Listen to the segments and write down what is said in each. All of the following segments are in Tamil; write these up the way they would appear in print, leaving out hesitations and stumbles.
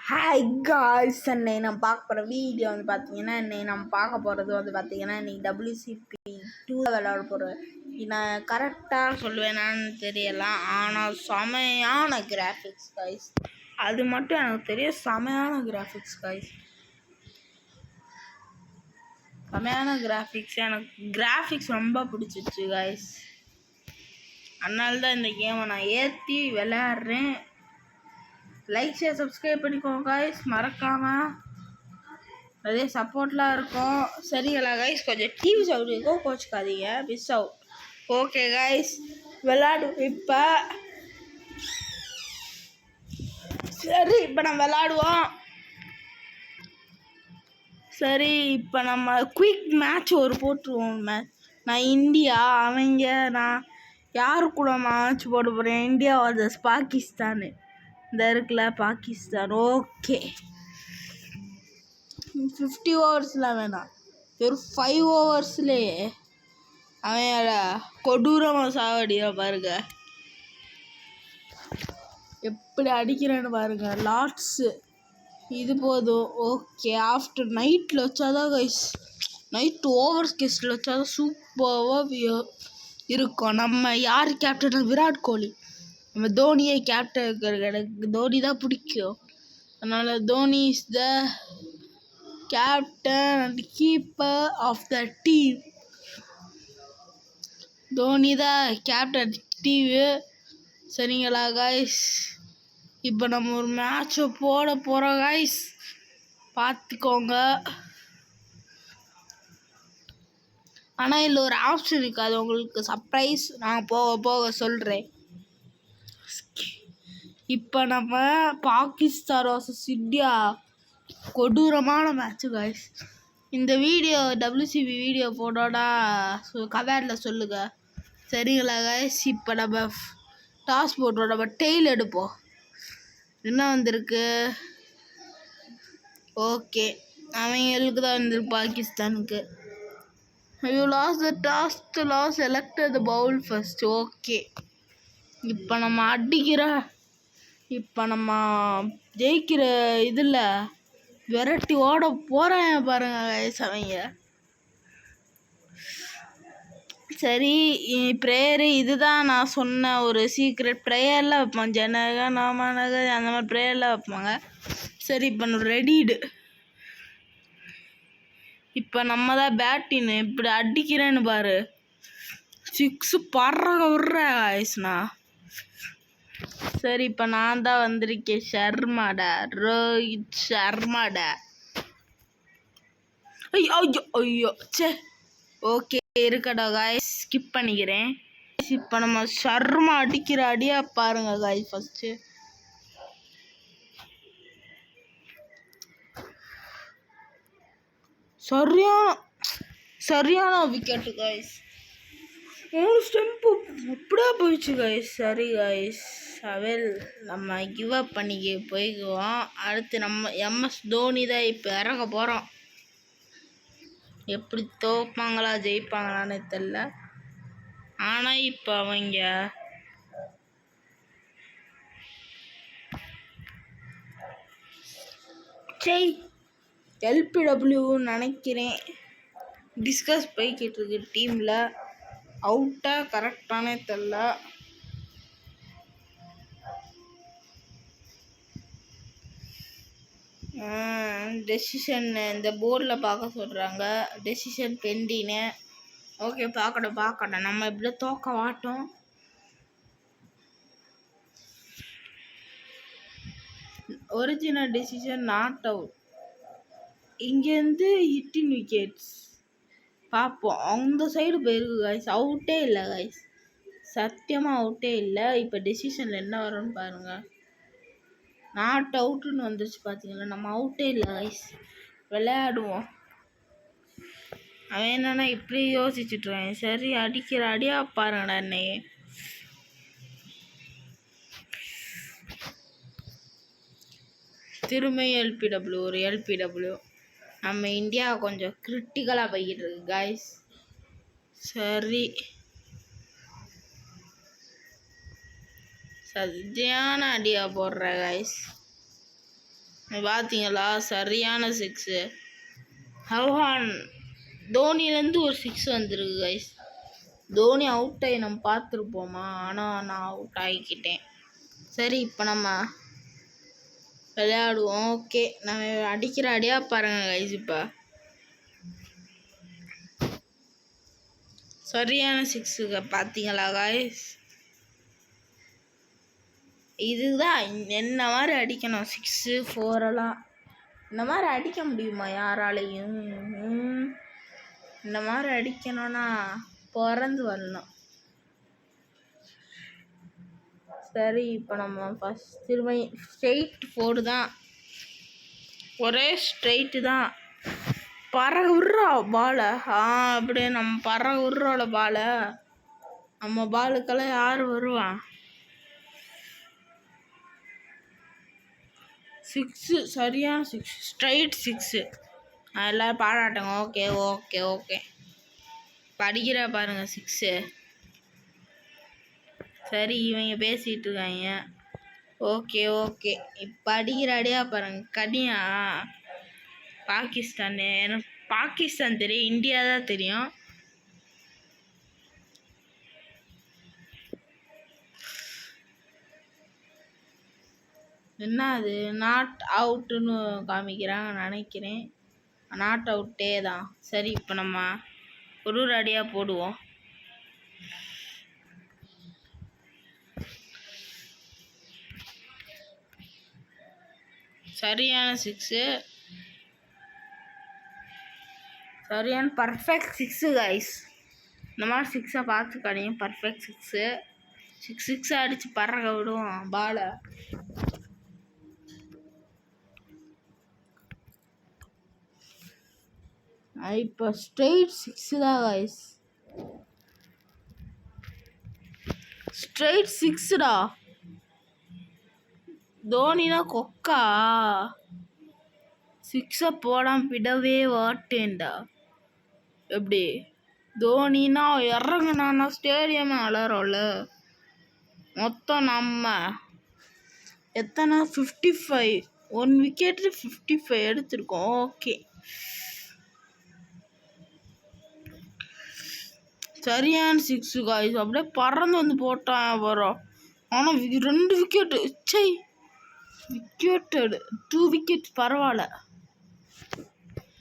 ஹாய் காய்ஸ், இன்னைக்கு நம்ம பார்க்க போகிற வீடியோ வந்து பார்த்தீங்கன்னா இன்னைக்கு WCP 2 விளையாட போகிறேன். நான் கரெக்டாக சொல்லுவேனான்னு தெரியல, ஆனால் செமையான கிராஃபிக்ஸ் காய்ஸ். அது மட்டும் எனக்கு தெரியும், செமையான கிராஃபிக்ஸ் காய்ஸ். செமையான கிராஃபிக்ஸ், எனக்கு கிராஃபிக்ஸ் ரொம்ப பிடிச்சிச்சு காய்ஸ். அதனால தான் இந்த கேமை நான் ஏற்றி விளையாடுறேன். லைக் ஷேர் சப்ஸ்கிரைப் பண்ணிக்கோங்க காய்ஸ், மறக்காமல். நிறைய சப்போர்ட்லாம் இருக்கும். சரிங்களா காய்ஸ்? கொஞ்சம் டிவி சவுண்ட் இருக்கும், கோச்சுக்காதீங்க, மிஸ் அவுட். ஓகே காய்ஸ், விளாடுவோம் இப்போ. சரி, இப்போ நம்ம விளாடுவோம். சரி, இப்போ நம்ம குயிக் மேட்ச் ஒரு போட்டுருவோம். நான் இந்தியா, நான் யாரு கூட மேட்ச் போட போகிறேன்? India versus Pakistan. இந்த இருக்குல்ல பாகிஸ்தான். ஓகே, 50 ஓவர்ஸ்லாம் வேணாம், ஒரு 5 ஓவர்ஸ்லேயே அவன் கொடூரமாக சாவடியா பாருங்க, எப்படி அடிக்கிறேன்னு பாருங்க. லாட்ஸு இது போதும். ஓகே, ஆஃப்டர் நைட்டில் வச்சாதான் கைஸ், நைட்டு ஓவர்ஸ் கெஸ்டில் வச்சாதான் சூப்பராக இருக்கும். நம்ம யார் கேப்டன்? விராட் கோலி. நம்ம தோனியை கேப்டன் இருக்கிறது, எனக்கு தோனி தான் பிடிக்கும். அதனால் Dhoni is the captain and keeper of the team. Dhoni தான் கேப்டன் டீமு. சரிங்களா காய்ஸ்? இப்போ நம்ம ஒரு மேட்சை போட போகிறோம் காய்ஸ், பார்த்துக்கோங்க. ஆனால் இதில் ஒரு ஆப்ஷன் இருக்காது, உங்களுக்கு சர்ப்ரைஸ் நான் போக போக சொல்கிறேன். இப்போ நம்ம பாகிஸ்தான் வர்சஸ் இந்தியா, கொடூரமான மேட்ச்சு காய்ஸ். இந்த வீடியோ WCP வீடியோ போட்டோன்னா கமெண்டில் சொல்லுங்கள். சரிங்களா காய்ஸ்? இப்போ நம்ம டாஸ் போட்டோம், நம்ம டெய்ல் எடுப்போம். என்ன வந்திருக்கு? ஓகே, அவங்களுக்கு தான் வந்திருக்கு, பாகிஸ்தானுக்கு. ஐயோ, loss the toss to loss select the bowl first. Okay, இப்போ நம்ம ஜெயிக்கிற இதில் விரட்டி ஓட போகிறேன் பாருங்க கைஸ் அவங்க. சரி, ப்ரேயரு இதுதான் நான் சொன்ன ஒரு சீக்ரெட் ப்ரேயர்லாம் வைப்பாங்க, ஜனக நாமனக அந்த மாதிரி ப்ரேயர்லாம் வைப்பாங்க. சரி, இப்போ ரெடிடு. இப்போ நம்ம தான் பேட்டின்னு இப்படி அடிக்கிறேன்னு பாரு, 6 பறக்க விட்ற கைஸ்ண்ணா. சரி, இப்போ நான் தான் வந்திருக்கேன், ஷர்மாடா, ரோஹித் ஷர்மாடா. ஐயோ ஐயோ ஐயோ, சே. ஓகே, இருக்கடா காய்ஸ், ஸ்கிப் பண்ணிக்கிறேன். இப்போ நம்ம ஷர்மா அடிக்கிற அடியா பாருங்க காய்ஸ். ஃபஸ்ட்டு சரியான விக்கெட்டு காய்ஸ். 3 ஸ்டெம்பு அப்படியே போயிடுச்சு காய்ஸ். சரி காய்ஸ், நம்ம கிவ் அப் பண்ணிக்க போய்க்குவோம். அடுத்து நம்ம MS தோனி தான் இப்போ இறங்க போகிறோம். எப்படி தோப்பாங்களா ஜெயிப்பாங்களான்னு தெரில. ஆனால் இப்போ அவங்க LPW நினைக்கிறேன் டிஸ்கஸ் போய்கிட்டு இருக்கு டீமில். அவுட்டா கரெக்டானே தெரில. டெசிஷன் இந்த போர்டில் பார்க்க சொல்கிறாங்க, டெசிஷன் பெண்டின்னு. ஓகே, பார்க்கணும். நம்ம இப்படி தோக்க மாட்டோம். Original decision not out. இங்கேருந்து ஹிட்டின் விக்கெட்ஸ் பார்ப்போம். அந்த சைடு போயிருக்கு காய்ஸ். அவுட்டே இல்லை காய்ஸ், சத்தியமாக அவுட்டே இல்லை. இப்போ டெசிஷனில் என்ன வரும்னு பாருங்கள். நாட் அவுட்டுன்னு வந்துருச்சு பார்த்தீங்களா, நம்ம அவுட்டே இல்லை கைஸ். விளையாடுவோம். அவன் என்னன்னா இப்படி யோசிச்சுட்ருவேன். சரி, அடிக்கிற அடியா பாருங்கடா என்னையே. திரும்ப ஒரு LPW. நம்ம இந்தியா கொஞ்சம் கிரிட்டிக்கலாக போய்கிட்டு இருக்கு கைஸ். சரி, சரியான அடியா போடுற கைஸ். பார்த்தீங்களா? சரியான சிக்ஸு. ஹவுஹான் தோனிலேருந்து ஒரு சிக்ஸ் வந்துருக்கு கைஸ். தோனி அவுட் ஆகி நம்ம பார்த்துருப்போமா? ஆனால் நான் அவுட் ஆகிக்கிட்டேன். சரி, இப்போ நம்ம விளையாடுவோம். ஓகே, நம்ம அடிக்கிற அடியாக பாருங்க கைஸ். இப்போ சரியான சிக்ஸுங்க, பார்த்தீங்களா கைஸ்? இதுதான் என்ன மாதிரி அடிக்கணும். 6 4 இந்த மாதிரி அடிக்க முடியுமா யாராலையும்? இந்த மாதிரி அடிக்கணும்னா பிறந்து வரணும். சரி, இப்போ நம்ம ஃபஸ்ட் திரும்ப ஸ்ட்ரெயிட் 4 தான். ஒரே ஸ்ட்ரெயிட்டு தான். பறகு விட்றா பாலை. அப்படியே நம்ம பறகு விட்றோல பாலை. நம்ம பாலுக்கெல்லாம் யார் வருவான்? 6, சரியான 6, ஸ்ட்ரைட் 6. எல்லோரும் பாராட்டுங்க. Okay okay okay. படிக்கிற பாருங்க 6. சரி, இவங்க பேசிகிட்டு இருக்காங்க. Okay okay. இப்போ அடிக்கிற அடியா பாருங்க. கனியா பாகிஸ்தான். எனக்கு பாகிஸ்தான் தெரியும், இந்தியா தான் தெரியும். என்ன அது நாட் அவுட்டுன்னு காமிக்கிறாங்க நினைக்கிறேன். நாட் அவுட்டே தான். சரி, இப்போ நம்ம ஒரு அடியாக போடுவோம். சரியான 6, சரியான பர்ஃபெக்ட் 6 கைஸ். இந்த மாதிரி 6 பார்த்துக்காதீங்க. பர்ஃபெக்ட் 6 அடித்து பறக்க விடுவோம் பாலை. இப்போ ஸ்ட்ரெயிட் 6 தான் கைஸ். ஸ்ட்ரெயிட் 6டா. தோனினா கொக்கா 6 போடாம விடவே வாட்டேன்டா. எப்படி தோனினா இறங்குனா ஸ்டேடியம் அலறோம்ல. மொத்தம் நம்ம எத்தனை 55, 1 விக்கெட்டு 55 எடுத்திருக்கோம். ஓகே, சரியான 6 காய்ஸ். அப்படியே பறந்து வந்து போட்டான் வரும். ஆனால் 2 விக்கெட்டு. விக்கெட்டு 2 விக்கெட் பரவாயில்ல.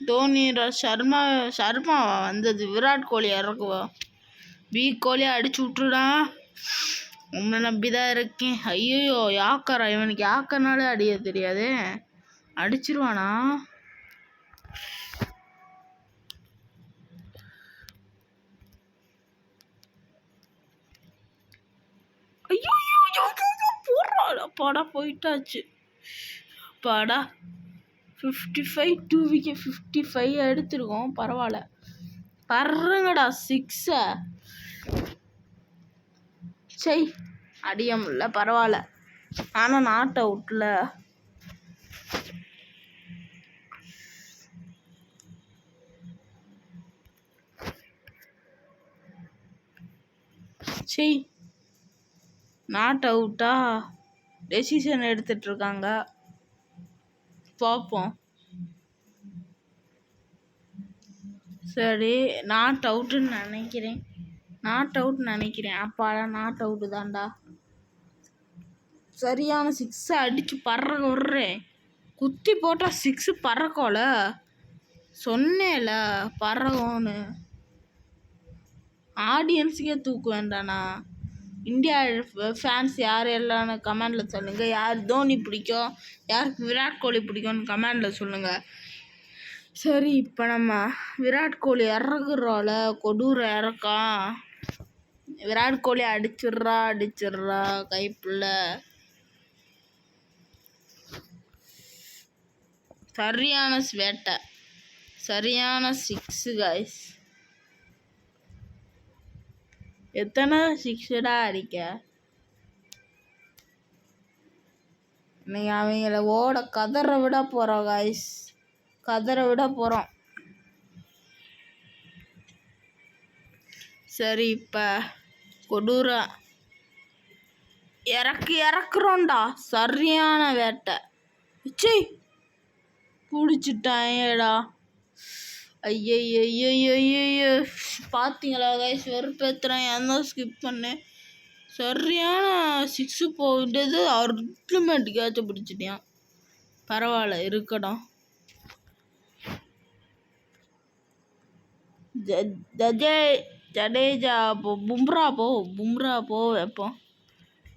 தோனி சர்மா வந்தது. விராட் கோலி இறக்குவோம். கோலி அடிச்சு விட்டுடா. உன்னை நம்பி தான் இருக்கேன். ஐயோ, யாக்கரா இவனுக்கு. யாக்கர்னாலே அடிய தெரியாது. அடிச்சிருவானா? ஐயோ, பாடா போயிட்டாச்சு. பாடா 55, 2 விக்கெட் 55 எடுத்துருக்கோம். பரவாயில்ல. பர்றங்கடா 6. சரி, அடிய முடியல. பரவாயில்ல. ஆனால் நாட் அவுட்ல. சரி, நாட் அவுட்டா டெசிஷன் எடுத்துட்டு இருக்காங்க. பார்ப்போம். சரி, நாட் அவுட்டுன்னு நினைக்கிறேன். அப்பாடா, நாட் அவுட்டு தான்டா. சரியான 6 அடிச்சு பறக்க விட்றேன். குத்தி போட்டால் 6 பறக்கோல. சொன்னேல பறக்கும்னு. ஆடியன்ஸுக்கே தூக்கு வேண்டாண்ணா. இந்தியா ஃபேன்ஸ் யார் எல்லாம் கமெண்டில் சொல்லுங்கள். யார் தோனி பிடிக்கும், யாருக்கு விராட் கோலி பிடிக்கும்னு கமெண்டில் சொல்லுங்கள். சரி, இப்போ நம்ம விராட் கோலி இறக்குறோல. கொடூர இறக்கான். விராட் கோலி அடிச்சிட்றா கைப்புள்ள. சரியான வேட்டை. சரியான 6 கைஸ். எத்தனை 6டா அடிக்க? இன்னைக்கு அவங்கள கதற விட போகிறோம் கைஸ். கதற விட போகிறோம். சரி, இப்போ கொடூர இறக்குறோண்டா. சரியான வேட்டை. பிடிச்சிட்டாயேடா. ஐயய்யய்யய்யய்யோ, பார்த்தீங்களா கைஸ், வெறுப்பேத்துறேன். ஏன் தான் ஸ்கிப் பண்ணேன். சரியான 6 போயிட்டது. அல்டிமேட் கேட்ச பிடிச்சிட்டியான். பரவாயில்ல, இருக்கட்டும். ஜடேஜா போ, பும்ரா போ வைப்போம்.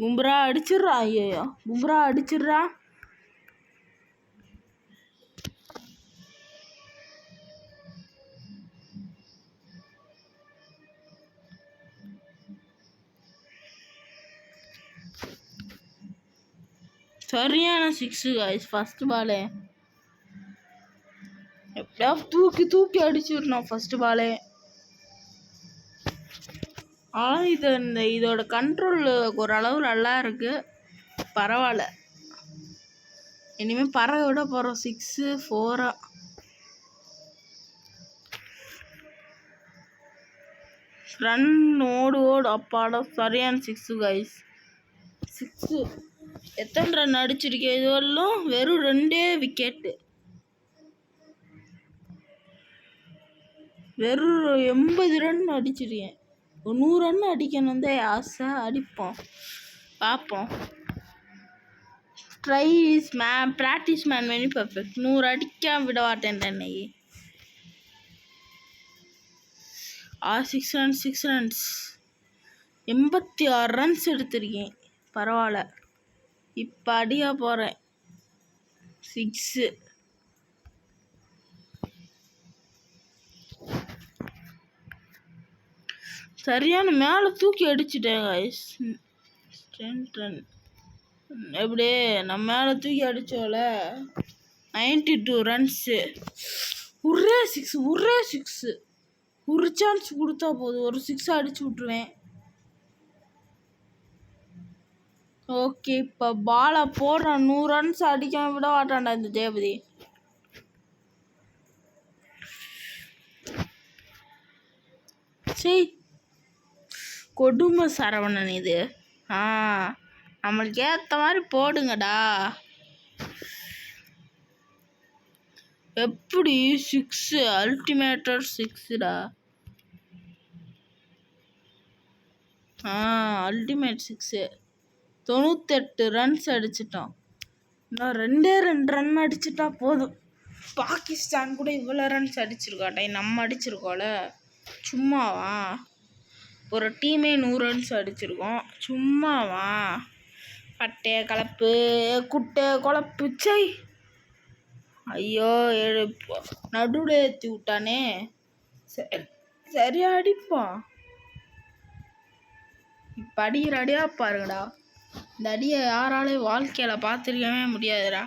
பும்ரா அடிச்சிடுறா. ஐயோ, பும்ரா அடிச்சிடுறா. சரியான 6 கைஸ். ஃபர்ஸ்ட் பாலே எப்படியா தூக்கி அடிச்சிடணும் ஃபர்ஸ்ட் பாலே. ஆனால் இதோட கண்ட்ரோல் ஓரளவு நல்லா இருக்கு. பரவாயில்ல. இனிமேல் பறவை விட போகிறோம். 6-4 ரன். ஓடு அப்பாடா. சரியான 6 கைஸ். 6 எத்தனை ரன் அடிச்சிருக்கேன் இதுவரையிலும்? வெறும் 2 விக்கெட்டு. வெறும் 80 ரன் அடிச்சிருக்கேன். 100 ரன் அடிக்கணும் தான் ஆசை. அடிப்போம், பார்ப்போம். Try is practice man very perfect. 100 அடிக்காம விட மாட்டேன் இன்னைக்கு. 6 ரன்ஸ் 86 ரன்ஸ் எடுத்திருக்கேன். பரவாயில்ல. இப்போ அடிக்க போகிறேன் 6. சரியான மேலே தூக்கி அடிச்சிட்டேன் கைஸ். 10 ரன் எப்படியே நம்ம மேலே தூக்கி அடித்தோல. 92 ரன்ஸு. ஒரே சிக்ஸு. ஒரு சான்ஸ் கொடுத்தா போதும், ஒரு 6 அடிச்சு விட்ருவேன். ஓகே, இப்போ பாலை போடுறான். 100 ரன்ஸ் அடிக்காம விட மாட்டான்டா இந்த ஜெயபதி. சரி, கொடுமை சரவணன் இது. நம்மளுக்கு ஏற்ற மாதிரி போடுங்கடா. எப்படி 6 அல்டிமேட்டர் 6டா. அல்டிமேட் 6. 98 ரன்ஸ் அடிச்சிட்டோம். இன்னும் 2 ரன் அடிச்சிட்டா போதும். பாகிஸ்தான் கூட இவ்வளோ ரன்ஸ் அடிச்சிருக்காட்டே, நம்ம அடிச்சிருக்கோம்ல. சும்மாவா? ஒரு டீமே 100 ரன்ஸ் அடிச்சிருக்கோம். சும்மாவா? பட்டே கலப்பு குட்டை குழப்பு. சை, ஐயோ, நடுவில் ஏற்றி விட்டானே. சரியா அடிப்போம். இப்போ அடிக்கிற அடியா பாருங்கடா. இந்த அடியை யாராலையும் வாழ்க்கையில் பார்த்துருக்கவே முடியாதுடா.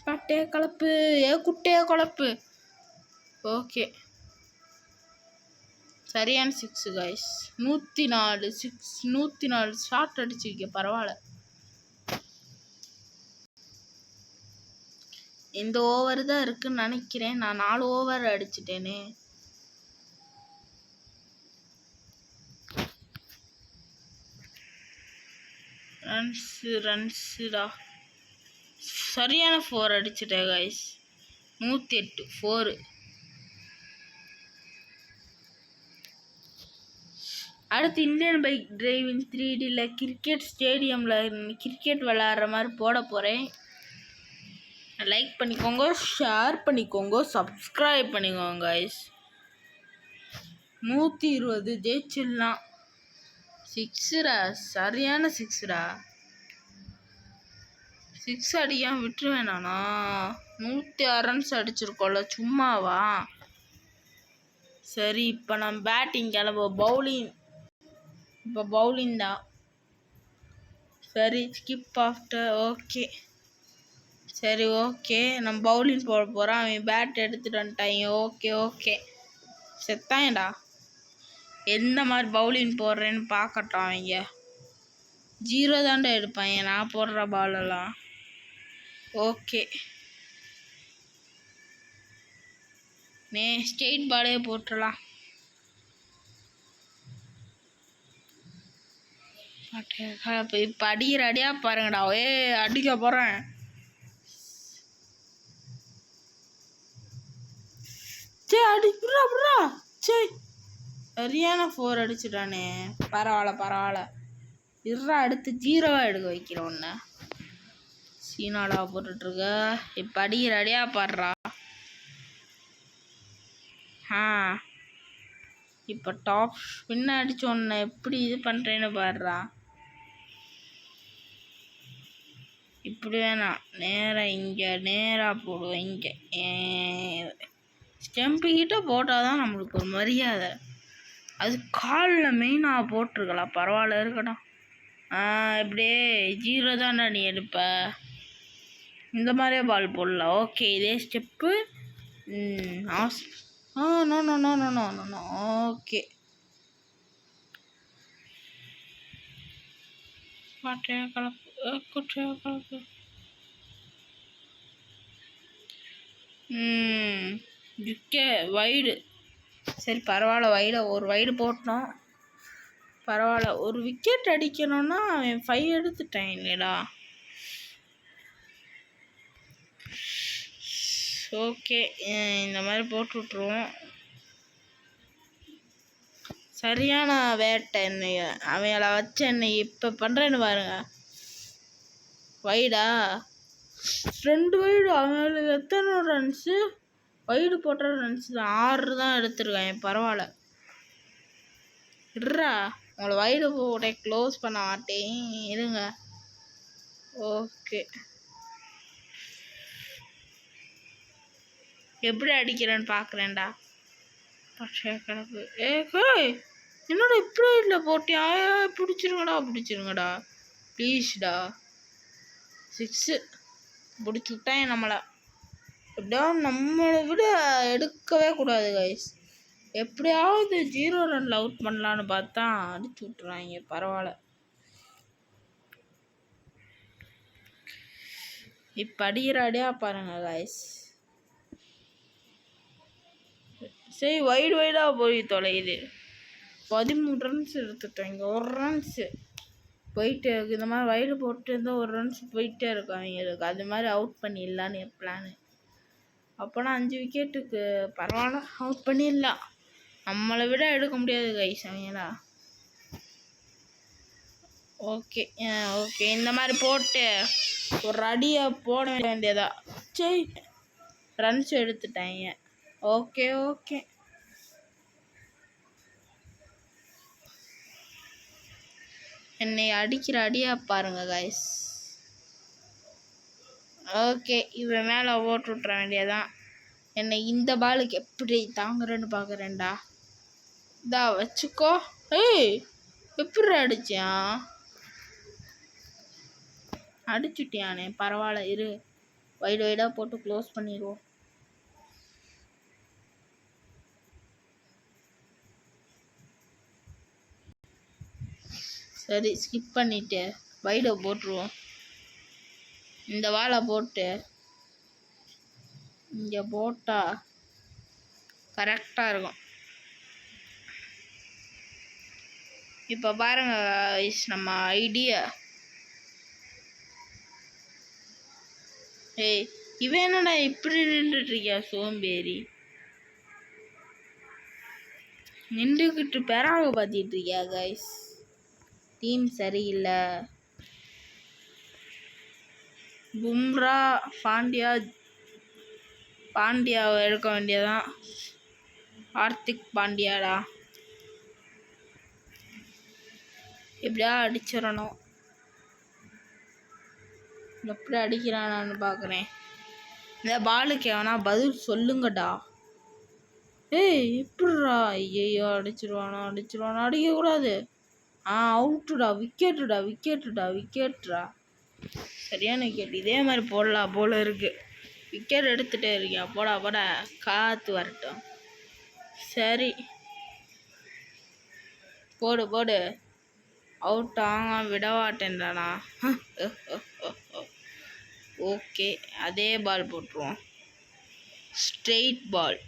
பட்டே கலப்பு குட்டையே குழப்பு. ஓகே, சரியான 6 கைஸ். 104 ஷாட் அடிச்சிருக்கேன். பரவாயில்ல. இந்த ஓவர் தான் இருக்குன்னு நினைக்கிறேன். நான் 4 ஓவர் அடிச்சிட்டேனே. ரன்ஸுடா. சரியான 4 அடிச்சிட்டேன் கைஸ். 108 4. அடுத்து இந்தியன் பைக் டிரைவிங் 3Dல கிரிக்கெட் ஸ்டேடியமில் கிரிக்கெட் விளையாடுற மாதிரி போட போகிறேன். லைக் பண்ணிக்கோங்க, ஷேர் பண்ணிக்கோங்க, சப்ஸ்கிரைப் பண்ணிக்கோங்க கைஸ். 120 ஜெயிச்சிடலாம். 6டா. சரியான 6டா. 6 அடிக்காம விட்டுருவேன் நானா? 106 ரன்ஸ் அடிச்சிருக்கோம்ல, சும்மாவா? சரி, இப்போ நான் பேட்டிங் கிளம்புவோம். பவுலிங் தான். சரி, ஸ்கிப் ஆஃப்டர். ஓகே, சரி, ஓகே. நம்ம பவுலிங் போட போகிறோம். அவன் பேட் எடுத்துகிட்டு வந்துட்டாங்க. ஓகே செத்தாயண்டா. எந்த மாதிரி பவுலிங் போடுறேன்னு பார்க்கட்டும். அவங்க 0 தாண்டா எடுப்பாங்க நான் போடுற பாலெல்லாம். ஓகே, ஸ்ட்ரெயிட் பாலே போட்டுடலாம். இப்போ அடிக்கிற அடியா பாருங்கடா. அடிக்க போகிறேன். அடி புறா புறா. சரி சரியான 4 அடிச்சுட்டானே. பரவாயில்ல. இருறா அடுத்து 0 எடுக்க வைக்கிறோம் ஒன்று. சீனாடா போட்டுட்ருக்க. இப்போ அடிக்கிற அடியா பாடுறா. இப்போ டாப் ஸ்பின் அடிச்சு ஒன்று எப்படி இது பண்ணுறேன்னு பாடுறா. இப்படி வேணாம், நேராக போடுவேன். இங்கே ஸ்டெம்பு கிட்ட போட்டால் தான் நம்மளுக்கு ஒரு மரியாதை. அது காலில் மெயினாக போட்டிருக்கலாம். பரவாயில்ல இருக்கட்டும். இப்படியே 0 தானே நீ எடுப்ப. இந்த மாதிரியே பால் போடலாம். ஓகே இதே ஸ்டெப்பு. நோ. ஓகே கலப்பு. வைடு. சரி பரவாயில்ல. ஒரு வைடு போட்டோம். பரவாயில்ல. ஒரு விக்கெட் அடிக்கணும்னா அவன் 5 எடுத்துட்டான் இல்லைடா. ஓகே இந்த மாதிரி போட்டு விட்ருவோம். சரியான வேட்டை என்னைய அவங்கள வச்சு என்னை இப்போ பண்ணுறேன்னு பாருங்க. வைடா 2 வைடு. அவங்களுக்கு எத்தனை ரன்ஸு? வைடு போட்ட ரன்ஸ் 6 தான் எடுத்துருக்காங்க. பரவாயில்ல இருறா. உங்களை வைடு போட க்ளோஸ் பண்ண மாட்டேன் இருங்க. ஓகே எப்படி அடிக்கிறேன்னு பார்க்குறேன்டா. பச்சை கலப்பு. என்னோட இப்படி இல்லை போட்டியா? பிடிச்சிருங்கடா ப்ளீஸ்டா. 6 பிடிச்சி விட்டாங்க நம்மளை. எப்படியா நம்மளை விட எடுக்கவே கூடாது கைஸ். எப்படியாவது 0 ரன்ல அவுட் பண்ணலான்னு பார்த்தா அடிச்சு விட்டுறாங்க. பரவாயில்ல. இப்போ அடிக்கிற அடியா பாருங்க கைஸ். சரி வைடாக போய் தொலையுது. 13 ரன்ஸ் எடுத்துட்டோம். இங்கே 1 ரன்ஸு போயிட்டே இருக்குது. இந்த மாதிரி வைடு போட்டு இருந்தால் 1 ரன்ஸ் போயிட்டே இருக்கும் அவங்களுக்கு. அது மாதிரி அவுட் பண்ணிடலான்னு என் பிளானு. அப்போனா 5 விக்கெட்டுக்கு பரவாயில்ல அவுட் பண்ணிடலாம். நம்மளை விட எடுக்க முடியாது கைஸ் அவங்களா. ஓகே இந்த மாதிரி போட்டு ஒரு அடியை போட வேண்டியதா. சரி ரன்ஸ் எடுத்துட்டாங்க. ஓகே என்னை அடிக்கிற அடியா பாருங்க கைஸ். ஓகே இவன் மேலே ஓட்டு விட்ற வேண்டியதான். என்னை இந்த பாலுக்கு எப்படி தாங்குறேன்னு பார்க்குறேன்டா. இதா வச்சுக்கோ. எப்படி அடிச்சுட்டியானே. பரவாயில்ல இரு. வைடாக போட்டு க்ளோஸ் பண்ணிடுவோம். சரி ஸ்கிப் பண்ணிவிட்டு வைடை போட்டுருவோம். இந்த வாழை போட்டு இங்கே போட்டால் கரெக்டாக இருக்கும். இப்போ பாருங்க நம்ம ஐடியா. இவன் என்னடா இப்படி நின்றுட்டுருக்கியா சோம்பேறி. நின்றுக்கிட்டு பெறாக பார்த்திட்டு இருக்கியா கைஸ். டீம் சரியில்லை. பும்ரா பாண்டியாவை எடுக்க வேண்டியதான். ஹார்திக் பாண்டியாடா எப்படியா அடிச்சிடணும். எப்படி அடிக்கிறானான்னு பார்க்குறேன். இந்த பாலுக்கு எவனா பதில் சொல்லுங்கடா. எப்படிடா. ஐயோ அடிச்சிருவானோ. அடிக்கக்கூடாது. அவுட்டுடா. விக்கெட்டுடா. சரியான விக்கெட். இதே மாதிரி போடலாம் போல இருக்கு. விக்கெட் எடுத்துகிட்டே இருக்கியா. போட காற்று வரட்டும். சரி போடு. அவுட் விட மாட்டேன்டானா. ஓகே அதே பால் போட்டுருவோம். ஸ்ட்ரெயிட் பால்.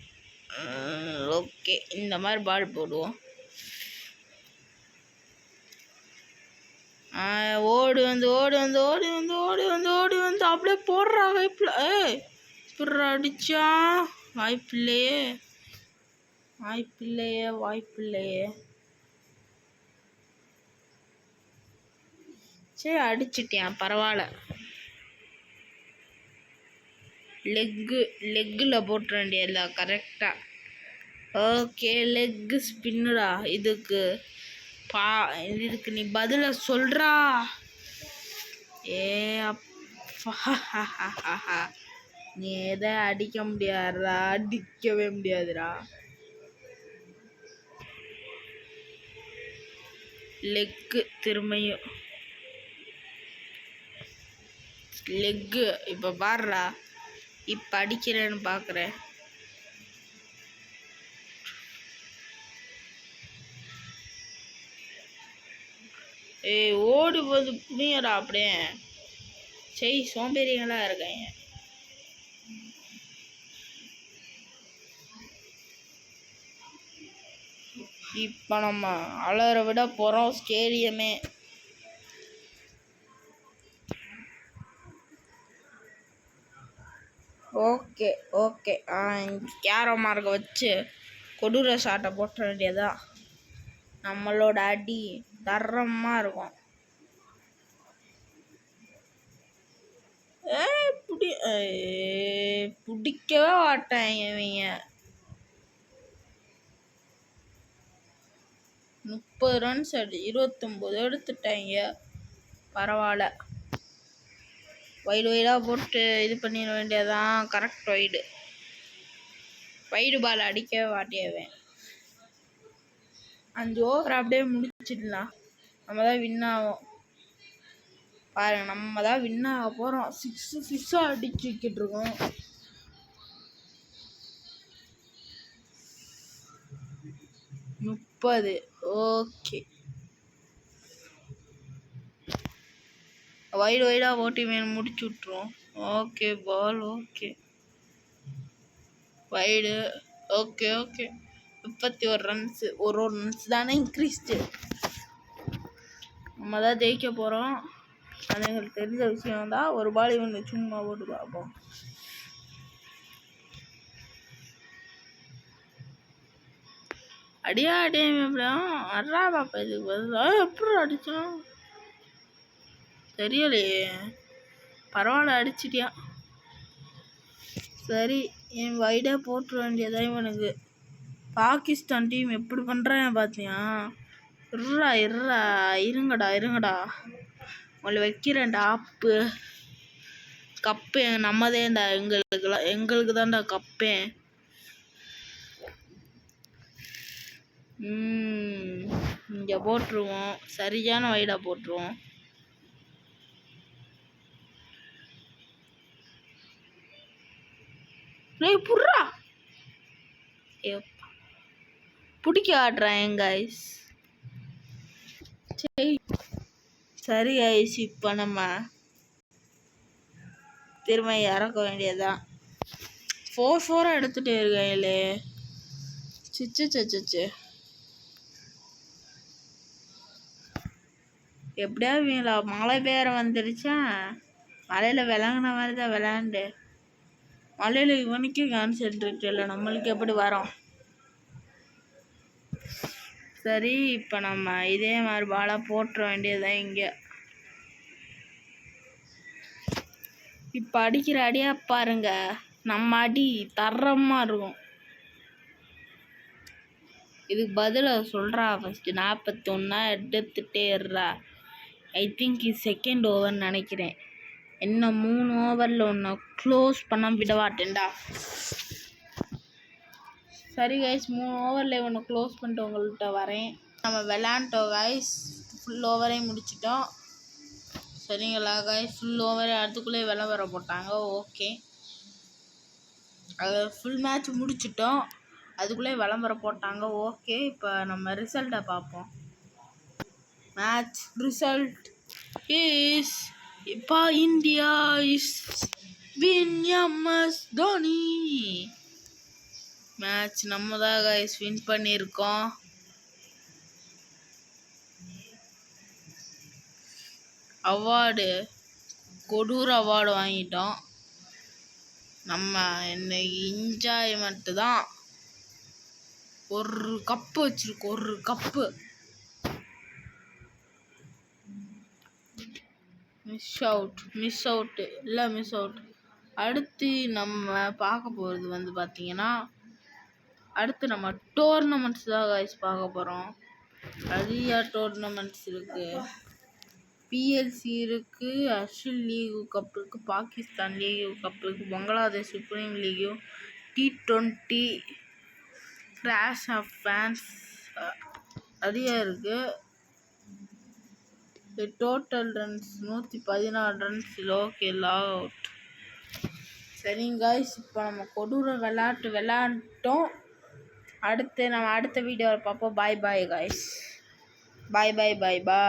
ஓகே இந்த மாதிரி பால் போடுவோம். ஓடி வந்து அப்படியே போடுறா. வாய்ப்பில் இப்படி அடிச்சா வாய்ப்பில்லையே. வாய்ப்பில்லையே வாய்ப்பில்லையே. சரி அடிச்சிட்டேன், பரவாயில்ல. லெக்கில் போட்டுற வேண்டியதில்ல கரெக்டாக. ஓகே, லெக்கு ஸ்பின்னுடா. இதுக்கு நீ பதில சொல்றா. ஏ அப்பா, நீ எதை அடிக்க முடியாதுடா, அடிக்கவே முடியாதுடா. லெக்கு திரும்பியும் லெக்கு. இப்போ பாடுறா, இப்போ அடிக்கிறேன்னு பார்க்குறேன். ஏய் ஓடி போது புனியடா அப்படியே. சரி சோம்பேறிகளா இருக்காங்க. இப்போ நம்ம அலற விட போகிறோம் ஸ்டேடியமே. ஓகே ஓகே, கேரோ மார்க்கை வச்சு கொடூர ஷாட்டை போட்ட வேண்டியதான். நம்மளோட அடி தரமாக இருக்கும். பிடிக்கவே மாட்டாங்க இவங்க. 30 ரன்ஸ் அடி 29 எடுத்துட்டாங்க. பரவாயில்ல, வைடாக போட்டு இது பண்ணிட வேண்டியதான். கரெக்ட் வைடு பால் அடிக்கவே மாட்டேவேன். 5 ஓவர் அப்படியே முடிச்சிடலாம். நம்ம தான் வின் ஆகும் பாருங்க, நம்ம தான் வின் ஆக போகிறோம். 6 அடிச்சுக்கிட்டு இருக்கோம். ஓகே, வைடாக ஓட்டி முடிச்சு விட்ருவோம். Okay ball, okay wide. Okay okay, 31 runs. ஒரு ரன்ஸ் தானே இன்க்ரீஸ்டு. நம்ம தான் ஜெயிக்க போகிறோம். அது எங்களுக்கு தெரிஞ்ச விஷயம் தான். ஒரு பால் இவங்க சும்மா போட்டு பார்ப்போம். அடியா அட்ரா பாப்பா. இதுக்கு பதிலாக எப்படி அடித்தோம் தெரியலையே. பரவாயில்ல, அடிச்சிட்டியா. சரி, என் வைடாக போட்டுற வேண்டியதான் இவனுக்கு. பாகிஸ்தான் டீம் எப்படி பண்ணுறேன் பார்த்தியா? இருங்கடா உங்களை வைக்கிறேன்டா. கப்பு நம்மதேண்டா. எங்களுக்கு தான்டா கப்பே. இங்கே போட்டுருவோம். சரியான வைடாக போட்டுருவோம். புட்றா, பிடிக்க ஆடுறேன் கைஸ். சரி கைஸ், இப்போ நம்ம திரும்ப இறக்க வேண்டியதான். 4 எடுத்துகிட்டே இருக்காங்களே. சிச்சு எப்படியா மழை பேர வந்துடுச்சா. மழையில் விளங்குன மாதிரி தான் விளையாண்டு. மழையில் இவனுக்கே கான்சென்ட்ரேட் இல்லை, நம்மளுக்கு எப்படி வரோம். சரி, இப்போ நம்ம இதே மாதிரி பாலாக போட்டுற வேண்டியதுதான். இங்கே இப்போ அடிக்கிற அடியா பாருங்க, நம்ம அடி தரமாக இருக்கும். இதுக்கு பதிலாக சொல்கிறா. ஃபஸ்ட்டு 41 எடுத்துகிட்டே இருறா. ஐ திங்க் இது செகண்ட் ஓவர்னு நினைக்கிறேன். இன்னும் 3 ஓவரில் ஒன்று க்ளோஸ் பண்ண விட மாட்டேன்டா. சரி கைஸ், 3 ஓவரில் ஒன்று க்ளோஸ் பண்ணிட்டு உங்கள்கிட்ட வரேன். நம்ம விளாண்டோம் கைஸ், ஃபுல் ஓவரே முடிச்சிட்டோம். சரிங்களா கைஸ், ஃபுல் ஓவரே அதுக்குள்ளே விளம்பரம் போட்டாங்க. ஓகே, அது ஃபுல் மேட்ச் முடிச்சிட்டோம், அதுக்குள்ளே விளம்பரம் போட்டாங்க. ஓகே, இப்போ நம்ம ரிசல்ட்டை பார்ப்போம். மேட்ச் ரிசல்ட் இஸ் இப்போ India is win MS Dhoni. Match நம்ம தான் கைஸ் வின் பண்ணியிருக்கோம். அவார்டு கொடூர அவார்டு வாங்கிட்டோம். நம்ம இன்னைக்கு என்ஜாய்மெண்ட்டு தான். ஒரு கப்பு வச்சிருக்கு, ஒரு கப்பு. மிஸ் அவுட் இல்லை மிஸ் அவுட். அடுத்து நம்ம பார்க்க போகிறது வந்து பார்த்தீங்கன்னா, அடுத்து நம்ம டோர்னமெண்ட்ஸ் தான் கைஸ் பார்க்க போகிறோம். நிறைய டோர்னமெண்ட்ஸ் இருக்குது. பிஎல்சி இருக்குது, அஷில் லீக் கப் இருக்குது, பாகிஸ்தான் லீக் கப் இருக்குது, Bangladesh supreme league, T20, crash of fans நிறைய இருக்குது. Total runs 114 runs. Okay, log out. சரிங்க காய்ஸ், இப்போ நம்ம கொடூர விளையாண்டோம். நம்ம அடுத்த வீடியோவில் பார்ப்போம். Bye bye guys. Bye bye bye பாய்.